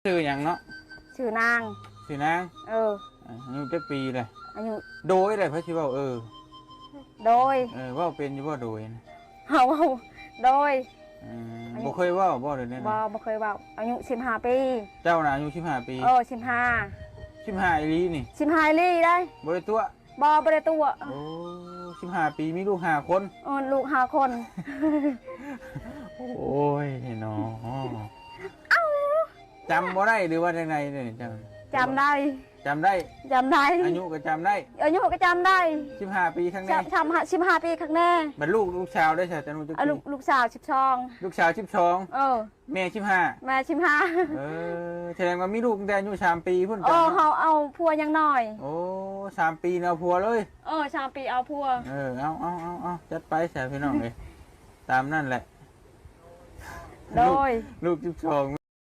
ชื่ออย่างเนาะชื่อนางชื่อนางอายุจักปีเลยอายุโดยเลยพระชิเว่าโดยว่าเป็นอยู่ว่าโดยนะเอาโดยบ่เคยว่าบ่เลยเนี่ยบ่เคยว่าอายุ15 ปีเจ้าน่ะอายุ15 ปี15อีหลีนี่15ลี่ได้บ่ได้ตัวบ่ได้ตัวโอ้15 ปีมีลูก5 คนลูก5 คนโอ้ยนี่เนาะจำบ่ได้หรือว่าจังไดเนี่ยจำได้อายุก็จำได้ก็จำได้15 ปีครั้งแรก15 ปีครั้งแรกบรรลูกชาวได้ใช่จังจักปีลูกสาวลูกชาว12แม่15แม่15แสดงว่ามีลูกตั้งแต่อายุ3 ปีพุ่นจังเฮาเอาผัวยังน้อยโอ้3 ปีเอาผัวเลย3 ปีเอาผัวเอาจัดไปแซ่พี่น้องเลยตามนั่นแหละโดยลูก12